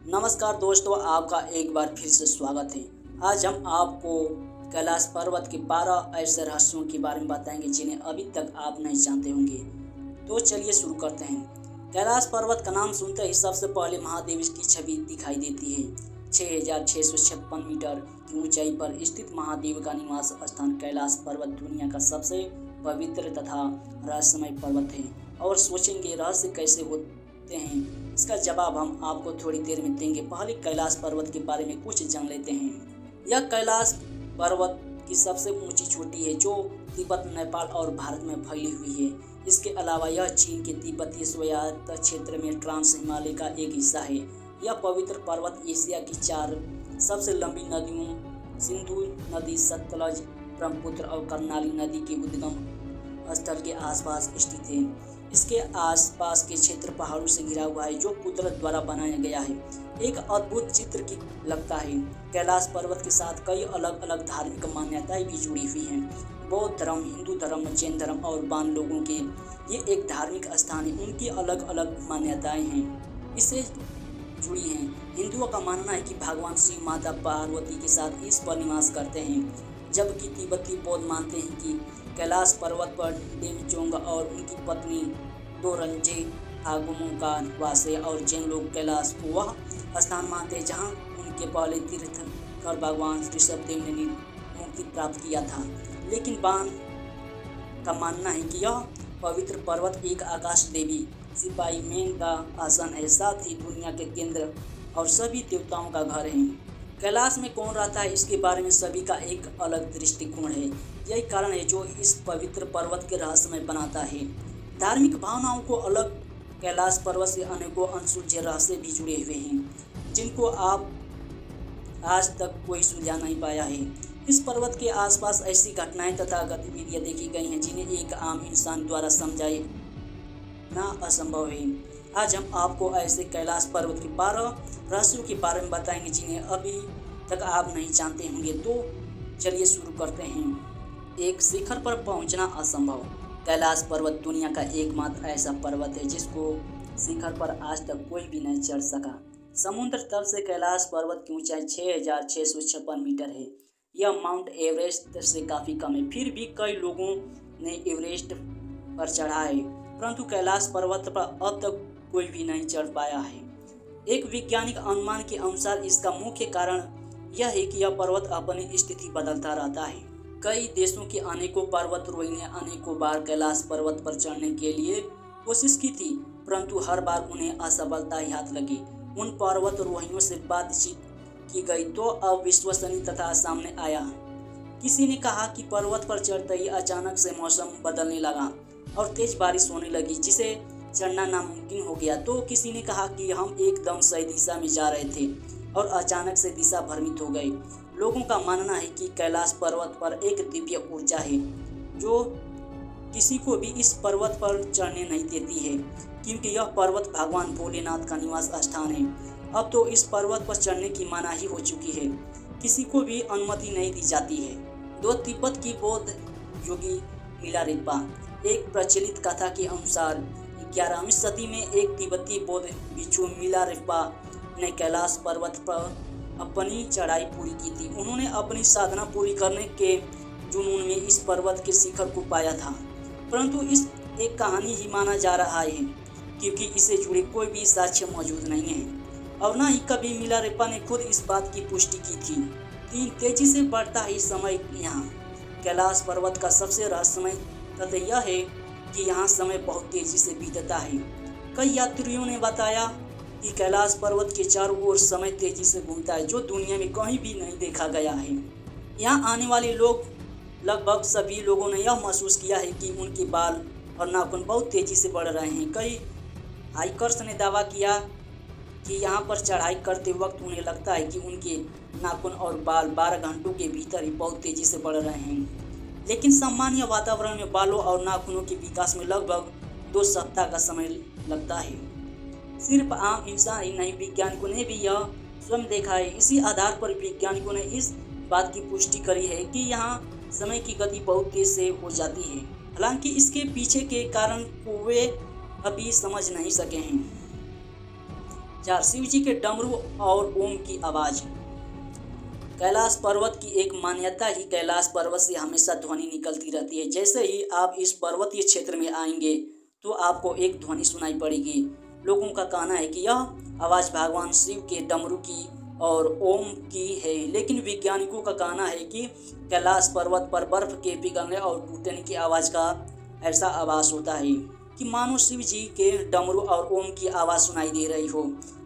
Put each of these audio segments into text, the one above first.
नमस्कार दोस्तों, आपका एक बार फिर से स्वागत है। आज हम आपको कैलाश पर्वत के 12 ऐसे रहस्यों के बारे में बताएंगे जिन्हें अभी तक आप नहीं जानते होंगे। तो चलिए शुरू करते हैं। कैलाश पर्वत का नाम सुनते ही सबसे पहले महादेव की छवि दिखाई देती है। 6,656 मीटर की ऊंचाई पर स्थित महादेव का निवास स्थान कैलाश पर्वत दुनिया का सबसे पवित्र तथा रहस्यमय पर्वत है। और सोचेंगे रहस्य कैसे होते हैं, इसका जवाब हम आपको थोड़ी देर में देंगे। पहले कैलाश पर्वत के बारे में कुछ जान लेते हैं। यह कैलाश पर्वत की सबसे ऊंची चोटी है जो तिब्बत, नेपाल और भारत में फैली हुई है। इसके अलावा यह चीन के तिब्बतीय स्वायत्त क्षेत्र में ट्रांस हिमालय का एक हिस्सा है। यह पवित्र पर्वत एशिया की 4 सबसे लंबी नदियों सिंधु नदी, सतलज, ब्रह्मपुत्र और कर्नाली नदी के उद्गम स्थल के आसपास स्थित है। इसके आसपास के क्षेत्र पहाड़ों से घिरा हुआ है जो कुदरत द्वारा बनाया गया है। एक अद्भुत चित्र की लगता है। कैलाश पर्वत के साथ कई अलग अलग धार्मिक मान्यताएं भी जुड़ी हुई हैं। बौद्ध धर्म, हिंदू धर्म, जैन धर्म और बान लोगों के ये एक धार्मिक स्थान है। उनकी अलग अलग मान्यताएं हैं, इससे जुड़ी हैं। हिंदुओं का मानना है कि भगवान शिव माता पार्वती के साथ इस पर निवास करते हैं, जबकि तिब्बती बौद्ध मानते हैं कि कैलाश पर्वत पर डेमचोंग और उनकी पत्नी डोरंजे आगमों का वास है। और जैन लोग कैलाश को वह स्थान मानते हैं जहां उनके पहले तीर्थंकर भगवान ऋषभदेव ने मुक्ति प्राप्त किया था। लेकिन बान का मानना है कि यह पवित्र पर्वत एक आकाश देवी सिपाही मैन का आसन है, साथ ही दुनिया के केंद्र और सभी देवताओं का घर है। कैलाश में कौन रहता है, इसके बारे में सभी का एक अलग दृष्टिकोण है। यही कारण है जो इस पवित्र पर्वत के रहस्यमय बनाता है। धार्मिक भावनाओं को अलग कैलाश पर्वत से अनेकों अनसुलझे रहस्य भी जुड़े हुए हैं जिनको आप आज तक कोई सुलझा नहीं पाया है। इस पर्वत के आसपास ऐसी घटनाएं तथा गतिविधियां देखी गई हैं जिन्हें एक आम इंसान द्वारा समझाना असंभव है। आज हम आपको ऐसे कैलाश पर्वत के 12 रहस्यों के बारे में बताएंगे जिन्हें अभी तक आप नहीं जानते होंगे। तो चलिए शुरू करते हैं। एक शिखर पर पहुंचना असंभव। कैलाश पर्वत दुनिया का एकमात्र ऐसा पर्वत है जिसको शिखर पर आज तक कोई भी नहीं चढ़ सका। समुद्र तल से कैलाश पर्वत की ऊंचाई 6,656 मीटर है। यह माउंट एवरेस्ट से काफ़ी कम है। फिर भी कई लोगों ने एवरेस्ट पर चढ़ा है, परंतु कैलाश पर्वत पर अब तक कोई भी नहीं चढ़ पाया है। एक वैज्ञानिक अनुमान के अनुसार इसका मुख्य कारण यह है कि यह पर्वत अपनी स्थिति बदलता रहता है। कई देशों के अनेकों पर्वतारोही ने अनेकों बार कैलाश पर्वत पर चढ़ने के लिए कोशिश की थी, परंतु हर बार उन्हें असफलता ही हाथ लगी। उन पर्वतारोहियों से बातचीत की गई तो अविश्वसनीय तथा सामने आया। किसी ने कहा कि पर्वत पर चढ़ते ही अचानक से मौसम बदलने लगा और तेज बारिश होने लगी जिसे चढ़ना नामुमकिन हो गया। तो किसी ने कहा कि हम एकदम सही दिशा में जा रहे थे और अचानक से दिशा भ्रमित हो गई। लोगों का मानना है कि कैलाश पर्वत पर एक दिव्य ऊर्जा है जो किसी को भी इस पर्वत पर चढ़ने नहीं देती है, क्योंकि यह पर्वत भगवान भोलेनाथ का निवास स्थान है। अब तो इस पर्वत पर चढ़ने की मनाही हो चुकी है, किसी को भी अनुमति नहीं दी जाती है। दो तिब्बत की बौद्ध योगी मिलारेपा। एक प्रचलित कथा के अनुसार 11वीं सदी में एक तिब्बती बौद्ध भिक्षु मिलारेपा ने कैलाश पर्वत पर अपनी चढ़ाई पूरी की थी। उन्होंने अपनी साधना पूरी करने के जुनून में इस पर्वत के शिखर को पाया था, परंतु इस एक कहानी ही माना जा रहा है क्योंकि इससे जुड़े कोई भी साक्ष्य मौजूद नहीं है और न ही कभी मिलारेपा ने खुद इस बात की पुष्टि की थी। तेजी से बढ़ता ही समय यहाँ कैलाश पर्वत का सबसे रहस्यमय तथ्य यह है कि यहाँ समय बहुत तेजी से बीतता है। कई यात्रियों ने बताया कि कैलाश पर्वत के चारों ओर समय तेजी से घूमता है जो दुनिया में कहीं भी नहीं देखा गया है। यहाँ आने वाले लोग लगभग सभी लोगों ने यह महसूस किया है कि उनके बाल और नाखून बहुत तेजी से बढ़ रहे हैं। कई हाइकर्स ने दावा किया कि यहाँ पर चढ़ाई करते वक्त उन्हें लगता है कि उनके नाखून और बाल 12 घंटों के भीतर ही बहुत तेजी से बढ़ रहे हैं। लेकिन सामान्य वातावरण में बालों और नाखूनों के विकास में लगभग 2 सप्ताह का समय लगता है। सिर्फ आम इंसान ही नहीं, वैज्ञानिकों ने भी यह स्वयं देखा है। इसी आधार पर वैज्ञानिकों ने इस बात की पुष्टि करी है कि यहाँ समय की गति बहुत तेज से हो जाती है। हालांकि इसके पीछे के कारण को वे अभी समझ नहीं सके हैं। 4 शिव जी के डमरू और ओम की आवाज़। कैलाश पर्वत की एक मान्यता ही कैलाश पर्वत से हमेशा ध्वनि निकलती रहती है। जैसे ही आप इस पर्वतीय क्षेत्र में आएंगे तो आपको एक ध्वनि सुनाई पड़ेगी। लोगों का कहना है कि यह आवाज़ भगवान शिव के डमरू की और ओम की है, लेकिन वैज्ञानिकों का कहना है कि कैलाश पर्वत पर बर्फ के पिघलने और टूटने की आवाज़ का ऐसा आवाज़ होता है कि मानो शिव जी के डमरू और ओम की आवाज़ सुनाई दे रही हो।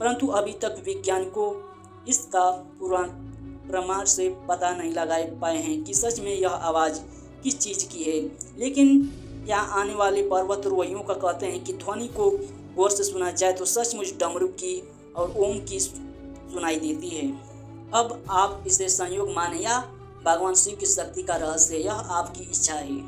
परंतु अभी तक वैज्ञानिकों इसका प्रमाण से पता नहीं लगा पाए हैं कि सच में यह आवाज़ किस चीज़ की है। लेकिन यहाँ आने वाले पर्वतारोहियों का कहते हैं कि ध्वनि को गौर से सुना जाए तो सचमुच डमरू की और ओम की सुनाई देती है। अब आप इसे संयोग माने या भगवान शिव की शक्ति का रहस्य, यह आपकी इच्छा है।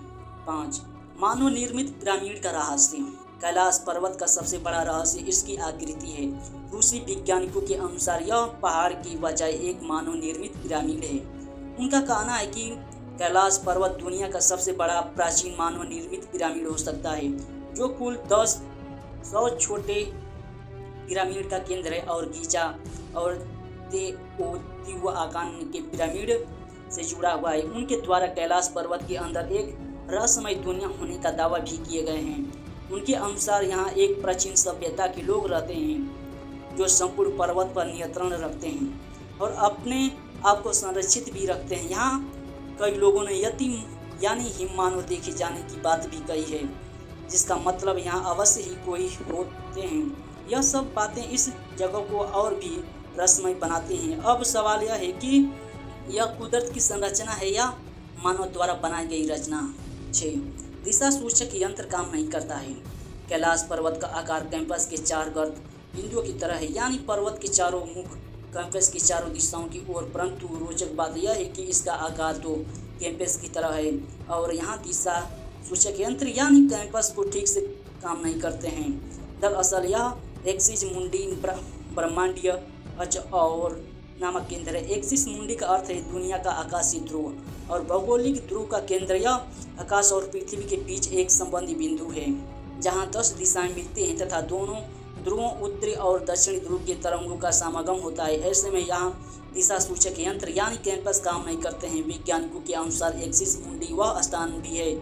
5 मानव निर्मित पिरामिड का रहस्य। कैलाश पर्वत का सबसे बड़ा रहस्य इसकी आकृति है। रूसी वैज्ञानिकों के अनुसार यह पहाड़ की बजाय एक मानव निर्मित पिरामिड है। उनका कहना है कि कैलाश पर्वत दुनिया का सबसे बड़ा प्राचीन मानव निर्मित पिरामिड हो सकता है, जो कुल 100 छोटे पिरामिड का केंद्र है और गीजा और तेओतिहुआकान के पिरामिड से जुड़ा हुआ है। उनके द्वारा कैलाश पर्वत के अंदर एक रहस्यमय दुनिया होने का दावा भी किए गए हैं। उनके अनुसार यहाँ एक प्राचीन सभ्यता के लोग रहते हैं जो संपूर्ण पर्वत पर नियंत्रण रखते हैं और अपने आप को संरक्षित भी रखते हैं। यहाँ कई लोगों ने यतिम यानी हिम मानव देखे जाने की बात भी कही है, जिसका मतलब यहाँ अवश्य ही कोई होते हैं। यह सब बातें इस जगह को और भी रहस्यमय बनाती हैं। अब सवाल यह है कि यह कुदरत की संरचना है या मानव द्वारा बनाई गई रचना। 6 दिशा सूचक यंत्र काम नहीं करता है। कैलाश पर्वत का आकार कैंपस के 4 गर्त बिंदुओं की तरह है, यानी पर्वत के चारों मुख कैंपस की चारों दिशाओं की ओर। परंतु रोचक बात यह है कि इसका आकार तो कैंपस की तरह है और यहाँ दिशा सूचक यंत्र यानी कैंपस को ठीक से काम नहीं करते हैं। दरअसल यह एक्सिस मुंडी ब्रह्मांडीय अक्ष और नामक केंद्र है। एक्सिस मुंडी का अर्थ है दुनिया का आकाशीय ध्रुव और भौगोलिक ध्रुव का केंद्र यह आकाश और पृथ्वी के बीच एक संबंधी बिंदु है जहाँ 10 दिशाएं मिलती हैं तथा दोनों ध्रुवों उत्तरी और दक्षिणी ध्रुव के तरंगों का समागम होता है। ऐसे में यहाँ दिशा सूचक यंत्र यानी कैंपस काम नहीं करते हैं। वैज्ञानिकों के अनुसार एक्सिस मुंडी वह स्थान भी है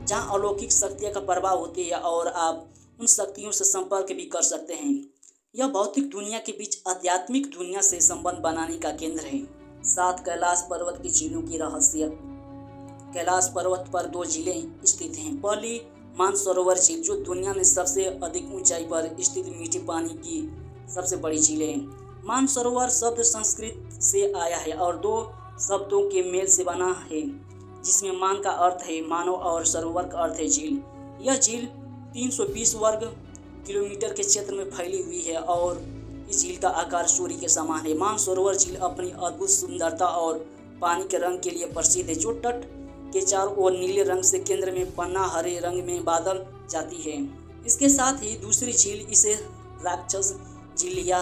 जहाँ अलौकिक शक्तियों का प्रभाव होती है और आप उन शक्तियों से संपर्क भी कर सकते हैं। यह भौतिक दुनिया के बीच आध्यात्मिक दुनिया से संबंध बनाने का केंद्र है। 7 कैलाश पर्वत की झीलों की रहस्य। कैलाश पर्वत पर 2 झीलें स्थित हैं। पहली मानसरोवर झील जो दुनिया में सबसे अधिक ऊंचाई पर स्थित मीठे पानी की सबसे बड़ी झील है। मानसरोवर शब्द संस्कृत से आया है और 2 शब्दों के मेल से बना है, जिसमें मान का अर्थ है मानव और सरोवर का अर्थ है झील। यह झील 320 वर्ग किलोमीटर के क्षेत्र में फैली हुई है और इस झील का आकार सूर्य के समान है। मानसरोवर झील अपनी अद्भुत सुंदरता और पानी के रंग के लिए प्रसिद्ध है, जो तट के चारों ओर नीले रंग से केंद्र में पन्ना हरे रंग में बादल जाती है। इसके साथ ही दूसरी झील इसे राक्षस झील या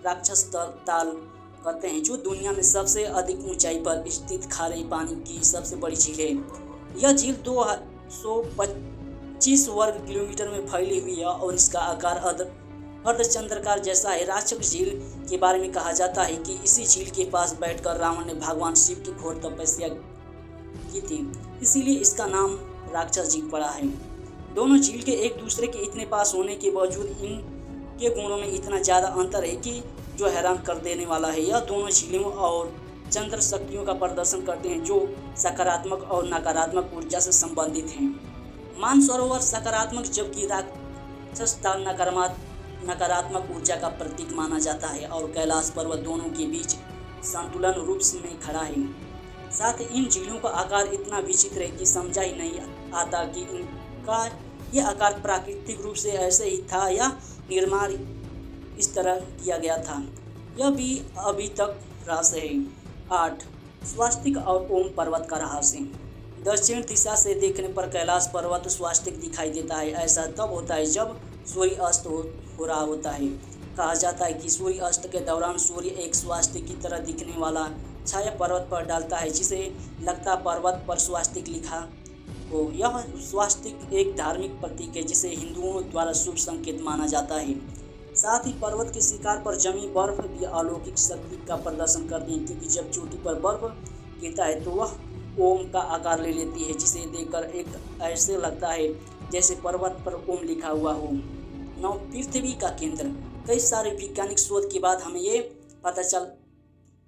राक्षस ताल कहते हैं, जो दुनिया में सबसे अधिक ऊंचाई पर स्थित खारे पानी की सबसे बड़ी झील है। यह झील 225 वर्ग किलोमीटर में फैली हुई है और इसका आकार अर्धचंद्राकार जैसा है। राक्षस झील के बारे में कहा जाता है कि इसी झील के पास बैठकर रावण ने भगवान शिव की घोर तपस्या की थी, इसीलिए इसका नाम राक्षस झील पड़ा है। दोनों झील के एक दूसरे के इतने पास होने के बावजूद इनके गुणों में इतना ज़्यादा अंतर है कि जो हैरान कर देने वाला है। यह दोनों झीलों और चंद्र शक्तियों का प्रदर्शन करते हैं जो सकारात्मक और नकारात्मक ऊर्जा से संबंधित हैं। मानसरोवर सकारात्मक जबकि राक्षस ताल नकारात्मक ऊर्जा का प्रतीक माना जाता है और कैलाश पर्वत दोनों के बीच संतुलन रूप में खड़ा है। साथ ही इन झीलों का आकार इतना विचित्र है कि समझा ही नहीं आता कि इनका यह आकार प्राकृतिक रूप से ऐसे ही था या निर्माण इस तरह किया गया था, यह भी अभी तक रहस्य है। 8 स्वास्तिक और ओम पर्वत का रहस्य। दक्षिण दिशा से देखने पर कैलाश पर्वत स्वास्तिक दिखाई देता है। ऐसा तब होता है जब सूर्य अस्त हो रहा होता है। कहा जाता है कि सूर्य अस्त के दौरान सूर्य एक स्वास्तिक की तरह दिखने वाला छाया पर्वत पर डालता है, जिसे लगता पर्वत पर स्वास्तिक लिखा हो। यह स्वास्तिक एक धार्मिक प्रतीक है जिसे हिंदुओं द्वारा शुभ संकेत माना जाता है। साथ ही पर्वत के शिखर पर जमी बर्फ भी अलौकिक शक्ति का प्रदर्शन करती है, क्योंकि जब चोटी पर बर्फ गिरता है तो वह ओम का आकार ले लेती है, जिसे देखकर एक ऐसे लगता है जैसे पर्वत पर ओम लिखा हुआ हो। 9 पृथ्वी का केंद्र। कई सारे वैज्ञानिक शोध के बाद हमें ये पता चल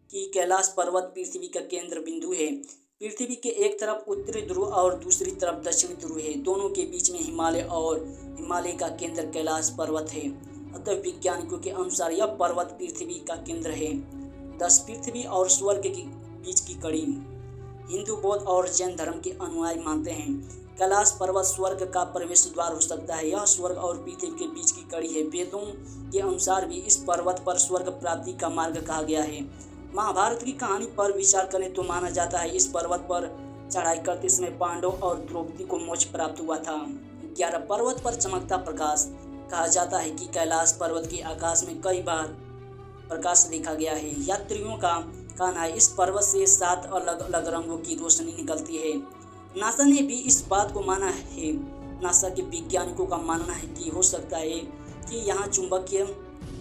कि कैलाश पर्वत पृथ्वी का केंद्र बिंदु है। पृथ्वी के एक तरफ उत्तरी ध्रुव और दूसरी तरफ दक्षिणी ध्रुव है। दोनों के बीच में हिमालय और हिमालय का केंद्र कैलाश पर्वत है। अतः वैज्ञानिकों के अनुसार यह पर्वत पृथ्वी का केंद्र है। 10 पृथ्वी और स्वर्ग के बीच की कड़ी। हिंदू, बौद्ध और जैन धर्म के अनुयायी मानते हैं कैलाश पर्वत स्वर्ग का प्रवेश द्वार हो सकता है। यह स्वर्ग और पृथ्वी के बीच की कड़ी है। वेदों के अनुसार भी इस पर्वत पर स्वर्ग प्राप्ति का मार्ग कहा गया है। महाभारत की कहानी पर विचार करें तो माना जाता है इस पर्वत पर चढ़ाई करते समय पांडव और द्रौपदी को मोक्ष प्राप्त हुआ था। 11 पर्वत पर चमकता प्रकाश। कहा जाता है कि कैलाश पर्वत के आकाश में कई बार प्रकाश देखा गया है। यात्रियों का कहना है इस पर्वत से 7 अलग अलग रंगों की रोशनी निकलती है। नासा ने भी इस बात को माना है। नासा के वैज्ञानिकों का मानना है कि हो सकता है कि यहाँ चुंबकीय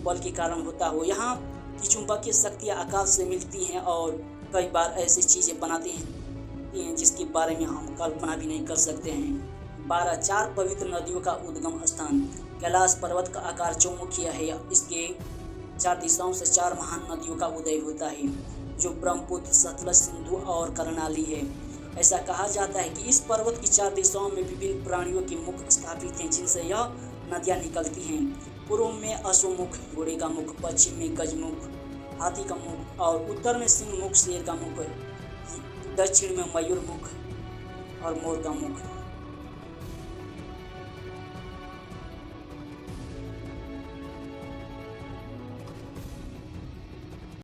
बल के कारण होता हो। यहाँ की चुंबकीय शक्तियाँ आकाश से मिलती हैं और कई बार ऐसी चीज़ें बनाती हैं जिसके बारे में हम कल्पना भी नहीं कर सकते हैं। 12 4 पवित्र नदियों का उद्गम स्थान। कैलाश पर्वत का आकार चौमुखी है। इसके 4 दिशाओं से 4 महान नदियों का उदय होता है, जो ब्रह्मपुत्र, सतलज, सिंधु और कर्णाली है। ऐसा कहा जाता है कि इस पर्वत की 4 दिशाओं में विभिन्न प्राणियों के मुख स्थापित हैं, जिनसे यह नदियाँ निकलती हैं। पूर्व में अश्वमुख घोड़े का मुख, पश्चिम में गजमुख हाथी का मुख और उत्तर में सिंह मुख शेर का मुख, दक्षिण में मयूर मुख और मोर का मुख।